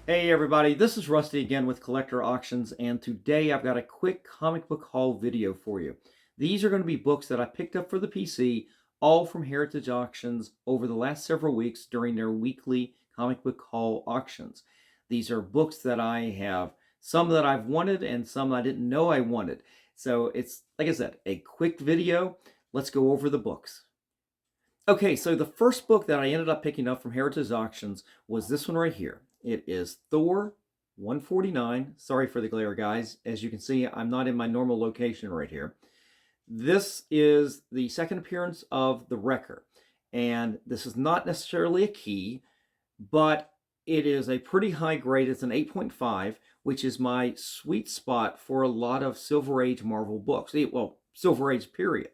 Hey everybody, this is Rusty again with Collector Auctions, and today I've got a quick comic book haul video for you. These are going to be books that I picked up for the PC, all from Heritage Auctions over the last several weeks during their weekly comic book haul auctions. These are books that I have, some that I've wanted and some I didn't know I wanted. So it's, like I said, a quick video. Let's go over the books. Okay, so the first book that I ended up picking up from Heritage Auctions was this one right here. It is Thor 149. Sorry for the glare, guys. As you can see, I'm not in my normal location right here. This is the second appearance of the Wrecker, and this is not necessarily a key, but it is a pretty high grade. It's an 8.5, which is my sweet spot for a lot of Silver Age Marvel books. Well, Silver Age period.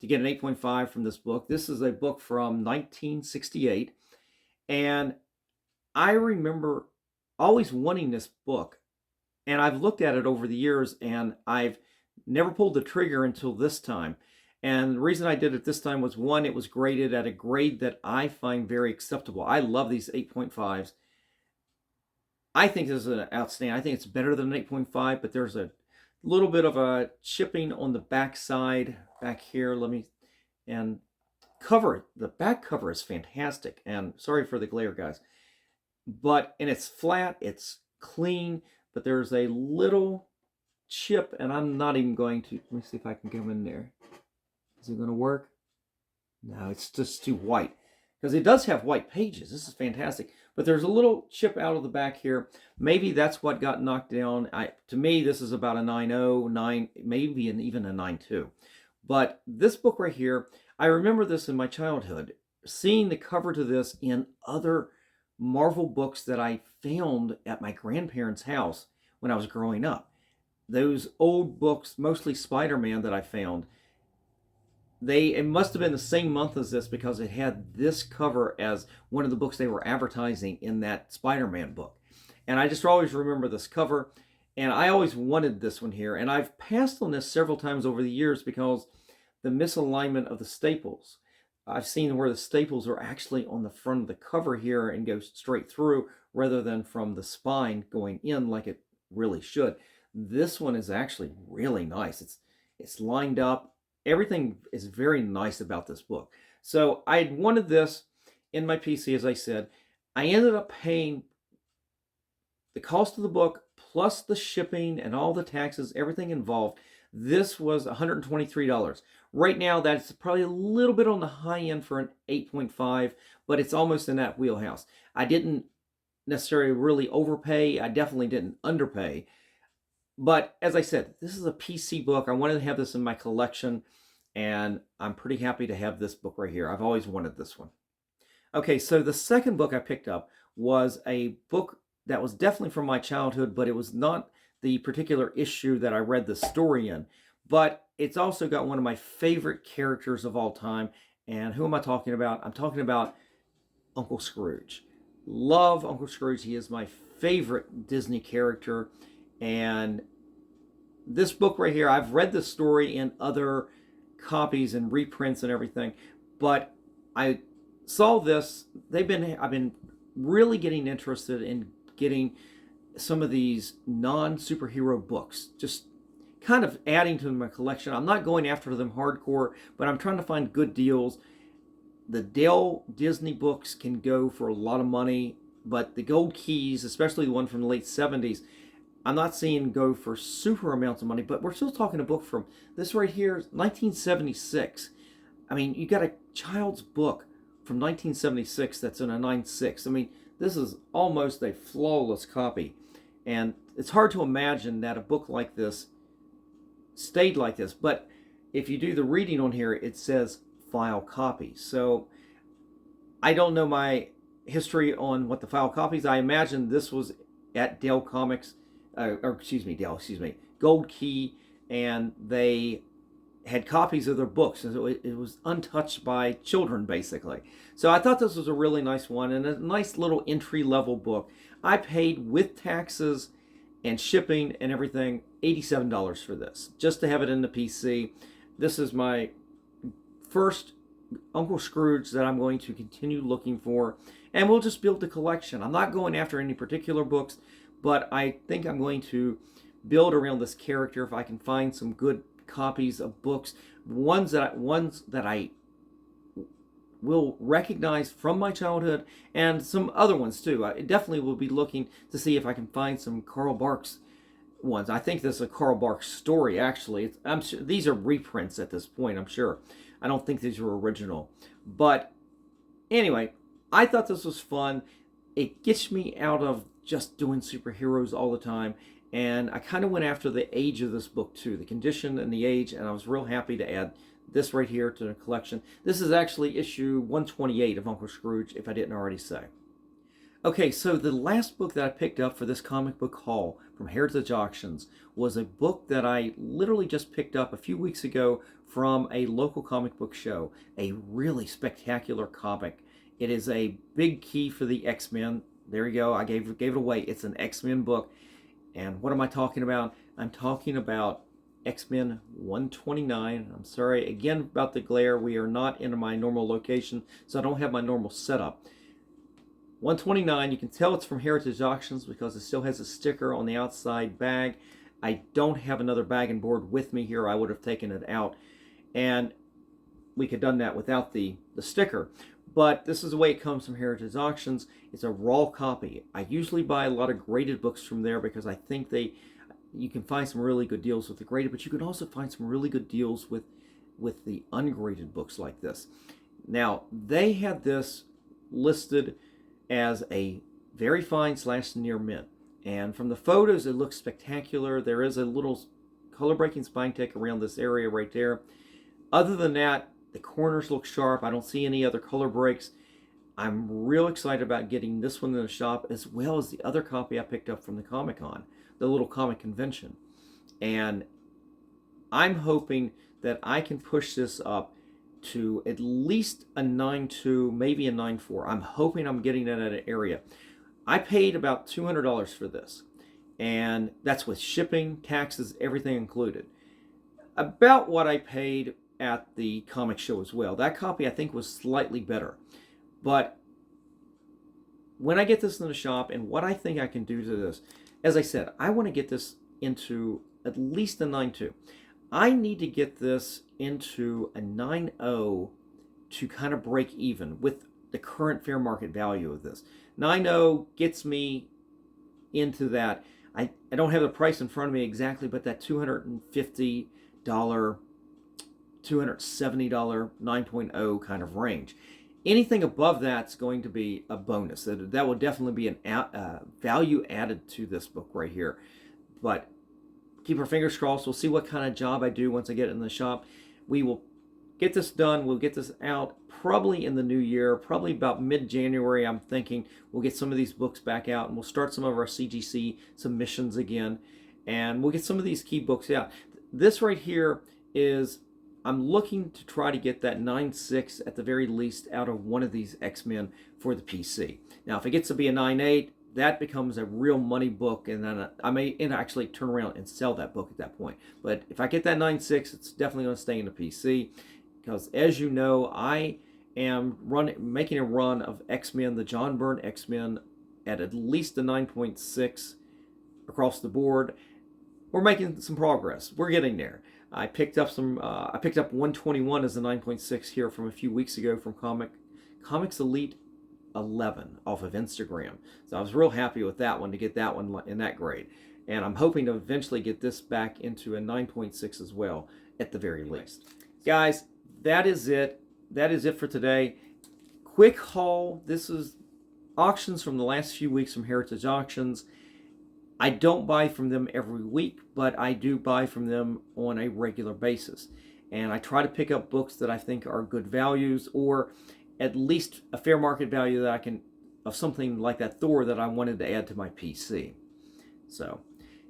To get an 8.5 from this book. This is a book from 1968, and I remember always wanting this book, and I've looked at it over the years, and I've never pulled the trigger until this time. And the reason I did it this time was, one, it was graded at a grade that I find very acceptable. I love these 8.5s. I think this is an outstanding. I think it's better than an 8.5, but there's a little bit of a chipping on the back side back here. And cover, the back cover is fantastic, and sorry for the glare, guys, and it's flat, it's clean, but there's a little chip, and I'm not even going to, let me see if I can come in there. Is it going to work? No, it's just too white, because it does have white pages. This is fantastic, but there's a little chip out of the back here. Maybe that's what got knocked down. To me, this is about a 9.0, 9, maybe even a 9.2. But this book right here, I remember this in my childhood, seeing the cover to this in other Marvel books that I found at my grandparents' house when I was growing up. Those old books, mostly Spider-Man, that I found, it must have been the same month as this, because it had this cover as one of the books they were advertising in that Spider-Man book. And I just always remember this cover, and I always wanted this one here. And I've passed on this several times over the years because the misalignment of the staples. I've seen where the staples are actually on the front of the cover here and go straight through, rather than from the spine going in like it really should. This one is actually really nice. It's lined up. Everything is very nice about this book. So I had wanted this in my PC, as I said. I ended up paying the cost of the book plus the shipping and all the taxes, everything involved. This was $123. Right now, that's probably a little bit on the high end for an 8.5, but it's almost in that wheelhouse. I didn't necessarily really overpay. I definitely didn't underpay. But as I said, this is a PC book. I wanted to have this in my collection, and I'm pretty happy to have this book right here. I've always wanted this one. Okay, so the second book I picked up was a book that was definitely from my childhood, but it was not the particular issue that I read the story in. But it's also got one of my favorite characters of all time. And who am I talking about? I'm talking about Uncle Scrooge. Love Uncle Scrooge. He is my favorite Disney character. And this book right here, I've read the story in other copies and reprints and everything, but I saw this. I've been really getting interested in getting some of these non-superhero books, just kind of adding to my collection. I'm not going after them hardcore, but I'm trying to find good deals. The Dell Disney books can go for a lot of money, but the Gold Keys, especially the one from the late 70s, I'm not seeing go for super amounts of money, but we're still talking a book from this right here, 1976. I mean, you got a child's book from 1976 that's in a 9.6. I mean, this is almost a flawless copy. And it's hard to imagine that a book like this stayed like this. But if you do the reading on here, it says file copy. So I don't know my history on what the file copies. I imagine this was at Dell Comics, Gold Key, and they had copies of their books, and so it was untouched by children, basically. So I thought this was a really nice one, and a nice little entry-level book. I paid, with taxes and shipping and everything, $87 for this, just to have it in the PC. This is my first Uncle Scrooge that I'm going to continue looking for, and we'll just build the collection. I'm not going after any particular books, but I think I'm going to build around this character if I can find some good copies of books, ones that I will recognize from my childhood, and some other ones too. I definitely will be looking to see if I can find some Carl Barks ones. I think this is a Carl Barks story, actually. I'm sure these are reprints at this point, I'm sure. I don't think these were original. But anyway, I thought this was fun. It gets me out of just doing superheroes all the time. And I kind of went after the age of this book too, the condition and the age, and I was real happy to add this right here to the collection. This is actually issue 128 of Uncle Scrooge, if I didn't already say. Okay, so the last book that I picked up for this comic book haul from Heritage Auctions was a book that I literally just picked up a few weeks ago from a local comic book show. A really spectacular comic. It is a big key for the X-Men. There you go, I gave it away. It's an X-Men book. And what am I talking about? I'm talking about X-Men 129. I'm sorry again about the glare. We are not in my normal location, so I don't have my normal setup. 129, you can tell it's from Heritage Auctions because it still has a sticker on the outside bag. I don't have another bag and board with me here. I would have taken it out, and we could have done that without the sticker. But this is the way it comes from Heritage Auctions. It's a raw copy. I usually buy a lot of graded books from there because I think you can find some really good deals with the graded, but you can also find some really good deals with the ungraded books like this. Now, they had this listed as a very fine / near mint. And from the photos, it looks spectacular. There is a little color breaking spine tick around this area right there. Other than that, the corners look sharp. I don't see any other color breaks. I'm real excited about getting this one in the shop, as well as the other copy I picked up from the Comic-Con, the little comic convention. And I'm hoping that I can push this up to at least a 9.2, maybe a 9.4. I'm hoping I'm getting that at an area. I paid about $200 for this, and that's with shipping, taxes, everything included. About what I paid at the comic show as well. That copy I think was slightly better. But when I get this in the shop, and what I think I can do to this, as I said, I want to get this into at least a 9.2. I need to get this into a 9.0 to kind of break even with the current fair market value of this. 9.0 gets me into that. I don't have the price in front of me exactly, but that $250, $270 9.0 kind of range. Anything above that's going to be a bonus. That will definitely be an value added to this book right here. But keep our fingers crossed. We'll see what kind of job I do once I get it in the shop. We will get this done. We'll get this out probably in the new year, probably about mid-January. I'm thinking we'll get some of these books back out, and we'll start some of our CGC submissions again, and we'll get some of these key books out. This right here is, I'm looking to try to get that 9.6 at the very least out of one of these X-Men for the PC. Now, if it gets to be a 9.8, that becomes a real money book, and then I may actually turn around and sell that book at that point. But if I get that 9.6, it's definitely going to stay in the PC, because as you know, I am making a run of X-Men, the John Byrne X-Men, at least a 9.6 across the board. We're making some progress. We're getting there. I picked up 121 as a 9.6 here from a few weeks ago from Comics Elite 11 off of Instagram. So I was real happy with that one, to get that one in that grade. And I'm hoping to eventually get this back into a 9.6 as well, at the very least. Guys, that is it. That is it for today. Quick haul. This is auctions from the last few weeks from Heritage Auctions. I don't buy from them every week, but I do buy from them on a regular basis. And I try to pick up books that I think are good values, or at least a fair market value that I can, of something like that Thor that I wanted to add to my PC. So,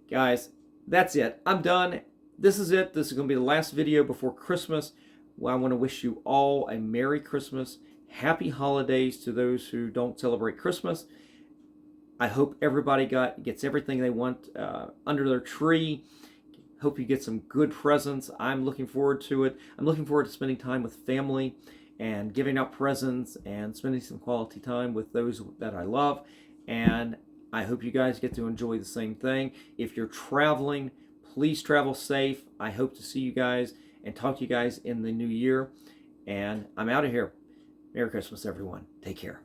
guys, that's it. I'm done. This is it. This is going to be the last video before Christmas. Well, I want to wish you all a Merry Christmas, Happy Holidays to those who don't celebrate Christmas. I hope everybody gets everything they want under their tree. Hope you get some good presents. I'm looking forward to it. I'm looking forward to spending time with family and giving out presents and spending some quality time with those that I love. And I hope you guys get to enjoy the same thing. If you're traveling, please travel safe. I hope to see you guys and talk to you guys in the new year. And I'm out of here. Merry Christmas, everyone. Take care.